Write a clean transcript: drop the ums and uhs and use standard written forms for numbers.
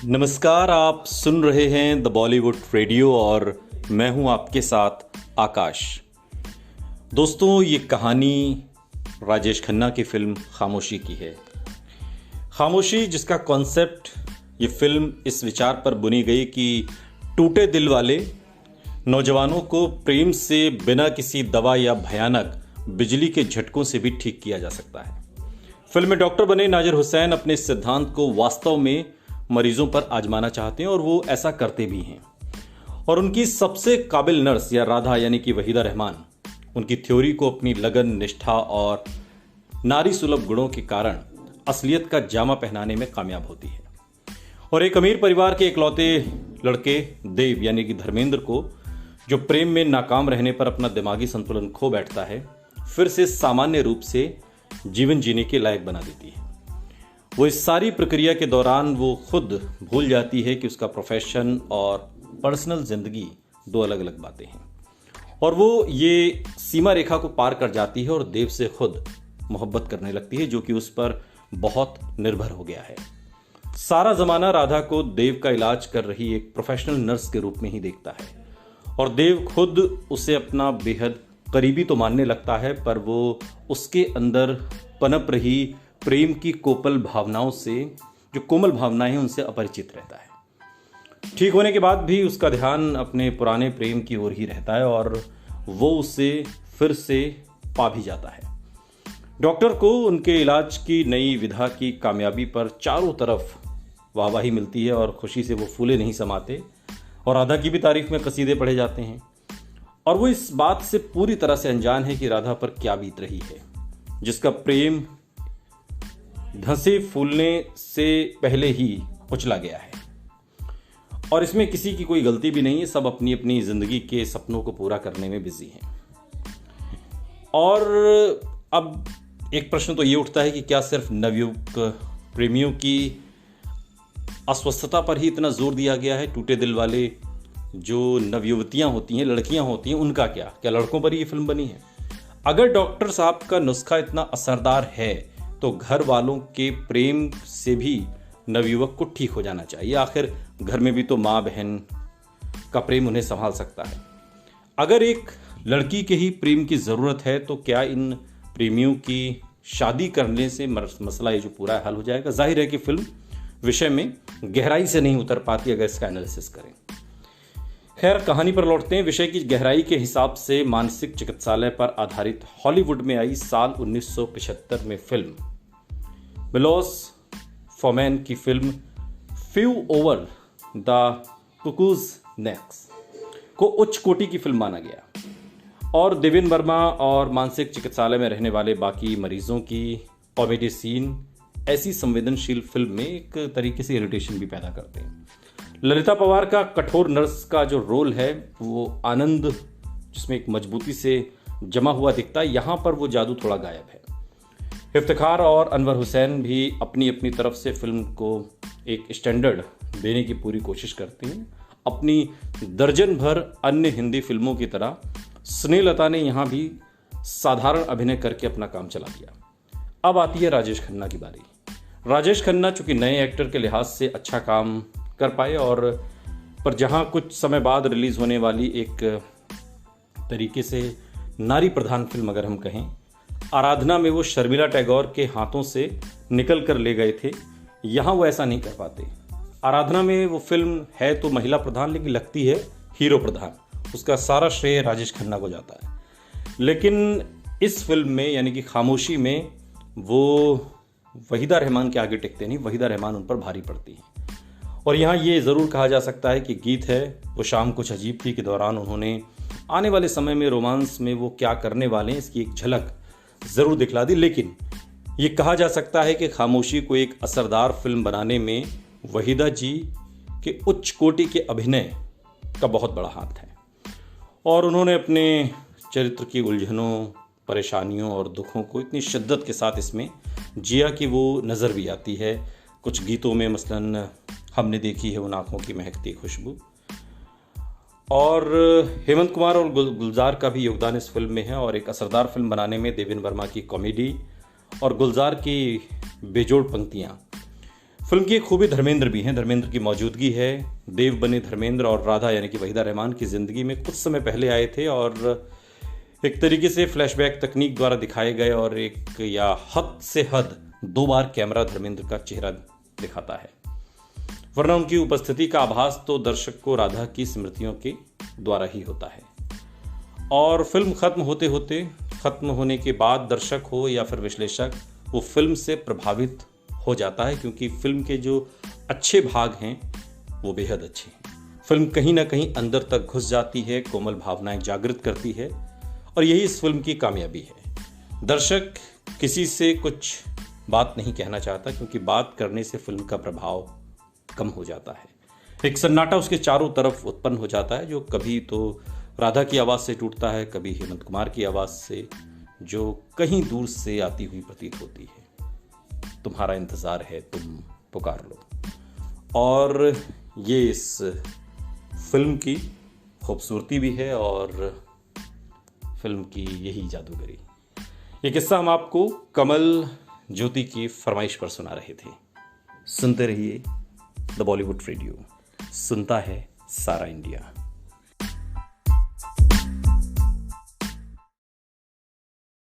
नमस्कार, आप सुन रहे हैं द बॉलीवुड रेडियो और मैं हूं आपके साथ आकाश। दोस्तों, ये कहानी राजेश खन्ना की फिल्म खामोशी की है। खामोशी जिसका कॉन्सेप्ट ये फिल्म इस विचार पर बुनी गई कि टूटे दिल वाले नौजवानों को प्रेम से बिना किसी दवा या भयानक बिजली के झटकों से भी ठीक किया जा सकता है। फिल्म में डॉक्टर बने नाजिर हुसैन अपने इस सिद्धांत को वास्तव में मरीजों पर आजमाना चाहते हैं और वो ऐसा करते भी हैं। और उनकी सबसे काबिल नर्स या राधा यानी कि वहीदा रहमान उनकी थ्योरी को अपनी लगन, निष्ठा और नारी सुलभ गुणों के कारण असलियत का जामा पहनाने में कामयाब होती है। और एक अमीर परिवार के इकलौते लड़के देव यानी कि धर्मेंद्र को जो प्रेम में नाकाम रहने पर अपना दिमागी संतुलन खो बैठता है, फिर से सामान्य रूप से जीवन जीने के लायक बना देती है। वो इस सारी प्रक्रिया के दौरान वो खुद भूल जाती है कि उसका प्रोफेशन और पर्सनल जिंदगी दो अलग अलग बातें हैं, और वो ये सीमा रेखा को पार कर जाती है और देव से खुद मोहब्बत करने लगती है, जो कि उस पर बहुत निर्भर हो गया है। सारा जमाना राधा को देव का इलाज कर रही एक प्रोफेशनल नर्स के रूप में ही देखता है और देव खुद उसे अपना बेहद करीबी तो मानने लगता है, पर वो उसके अंदर पनप रही प्रेम की कोमल भावनाओं हैं उनसे अपरिचित रहता है। ठीक होने के बाद भी उसका ध्यान अपने पुराने प्रेम की ओर ही रहता है और वो उसे फिर से पा भी जाता है। डॉक्टर को उनके इलाज की नई विधा की कामयाबी पर चारों तरफ वाहवाही मिलती है और खुशी से वो फूले नहीं समाते और राधा की भी तारीफ में कसीदे पढ़े जाते हैं। और वो इस बात से पूरी तरह से अनजान है कि राधा पर क्या बीत रही है, जिसका प्रेम धंसे फूलने से पहले ही कुचला गया है। और इसमें किसी की कोई गलती भी नहीं है, सब अपनी अपनी जिंदगी के सपनों को पूरा करने में बिजी हैं। और अब एक प्रश्न तो ये उठता है कि क्या सिर्फ नवयुवक प्रेमियों की अस्वस्थता पर ही इतना जोर दिया गया है? टूटे दिल वाले जो नवयुवतियां होती हैं, लड़कियां होती हैं, उनका क्या लड़कों पर ही ये फिल्म बनी है? अगर डॉक्टर साहब का नुस्खा इतना असरदार है तो घर वालों के प्रेम से भी नवयुवक को ठीक हो जाना चाहिए। आखिर घर में भी तो माँ बहन का प्रेम उन्हें संभाल सकता है। अगर एक लड़की के ही प्रेम की ज़रूरत है तो क्या इन प्रेमियों की शादी करने से मसला ये जो पूरा हल हो जाएगा? जाहिर है कि फिल्म विषय में गहराई से नहीं उतर पाती अगर इसका एनालिसिस करें। खैर, कहानी पर लौटते हैं। विषय की गहराई के हिसाब से मानसिक चिकित्सालय पर आधारित हॉलीवुड में आई साल 1975 में फिल्म मिलोस फॉर्मैन की film few over the cuckoos next को उच्च कोटि की फिल्म माना गया और देवेन वर्मा और मानसिक चिकित्सालय में रहने वाले बाकी मरीजों की कॉमेडी सीन ऐसी संवेदनशील फिल्म में एक तरीके से इरिटेशन भी पैदा करते हैं। ललिता पवार का कठोर नर्स का जो रोल है वो आनंद जिसमें एक मजबूती से जमा हुआ दिखता है, यहाँ पर वो जादू थोड़ा गायब है। इफ्तिखार और अनवर हुसैन भी अपनी अपनी तरफ से फिल्म को एक स्टैंडर्ड देने की पूरी कोशिश करते हैं। अपनी दर्जन भर अन्य हिंदी फिल्मों की तरह स्नेहलता ने यहाँ भी साधारण अभिनय करके अपना काम चला दिया। अब आती है राजेश खन्ना की बारी। राजेश खन्ना चूंकि नए एक्टर के लिहाज से अच्छा काम कर पाए और पर जहां कुछ समय बाद रिलीज होने वाली एक तरीके से नारी प्रधान फिल्म अगर हम कहें आराधना में वो शर्मिला टैगोर के हाथों से निकल कर ले गए थे, यहाँ वो ऐसा नहीं कर पाते। आराधना में वो फिल्म है तो महिला प्रधान लेकिन लगती है हीरो प्रधान, उसका सारा श्रेय राजेश खन्ना को जाता है। लेकिन इस फिल्म में यानी कि खामोशी में वो वहीदा रहमान के आगे टिकते नहीं, वहीदा रहमान उन पर भारी पड़ती है। और यहाँ ये ज़रूर कहा जा सकता है कि गीत है वो शाम कुछ अजीब थी के दौरान उन्होंने आने वाले समय में रोमांस में वो क्या करने वाले हैं इसकी एक झलक ज़रूर दिखला दी। लेकिन ये कहा जा सकता है कि खामोशी को एक असरदार फिल्म बनाने में वहीदा जी के उच्च कोटि के अभिनय का बहुत बड़ा हाथ है और उन्होंने अपने चरित्र की उलझनों, परेशानियों और दुखों को इतनी शिद्दत के साथ इसमें जिया कि वो नज़र भी आती है। कुछ गीतों में मसलन हमने देखी है उन आँखों की महकती खुशबू, और हेमंत कुमार और गुलजार का भी योगदान इस फिल्म में है। और एक असरदार फिल्म बनाने में देवेन वर्मा की कॉमेडी और गुलजार की बेजोड़ पंक्तियाँ फिल्म की एक खूबी धर्मेंद्र भी हैं, धर्मेंद्र की मौजूदगी है। देव बने धर्मेंद्र और राधा यानी कि वहीदा रहमान की ज़िंदगी में कुछ समय पहले आए थे और एक तरीके से फ्लैशबैक तकनीक द्वारा दिखाए गए और एक या हद से हद 2 बार कैमरा धर्मेंद्र का चेहरा दिखाता है, वरना उनकी उपस्थिति का आभास तो दर्शक को राधा की स्मृतियों के द्वारा ही होता है। और फिल्म खत्म होने के बाद दर्शक हो या फिर विश्लेषक, वो फिल्म से प्रभावित हो जाता है, क्योंकि फिल्म के जो अच्छे भाग हैं वो बेहद अच्छे हैं। फिल्म कहीं ना कहीं अंदर तक घुस जाती है, कोमल भावनाएं जागृत करती है और यही इस फिल्म की कामयाबी है। दर्शक किसी से कुछ बात नहीं कहना चाहता, क्योंकि बात करने से फिल्म का प्रभाव कम हो जाता है। एक सन्नाटा उसके चारों तरफ उत्पन्न हो जाता है, जो कभी तो राधा की आवाज़ से टूटता है, कभी हेमंत कुमार की आवाज़ से, जो कहीं दूर से आती हुई प्रतीत होती है। तुम्हारा इंतज़ार है, तुम पुकार लो। और ये इस फिल्म की खूबसूरती भी है और फिल्म की यही जादूगरी। ये किस्सा हम आपको कमल ज्योति की फरमाइश पर सुना रहे थे। सुनते रहिए द बॉलीवुड रेडियो, सुनता है सारा इंडिया।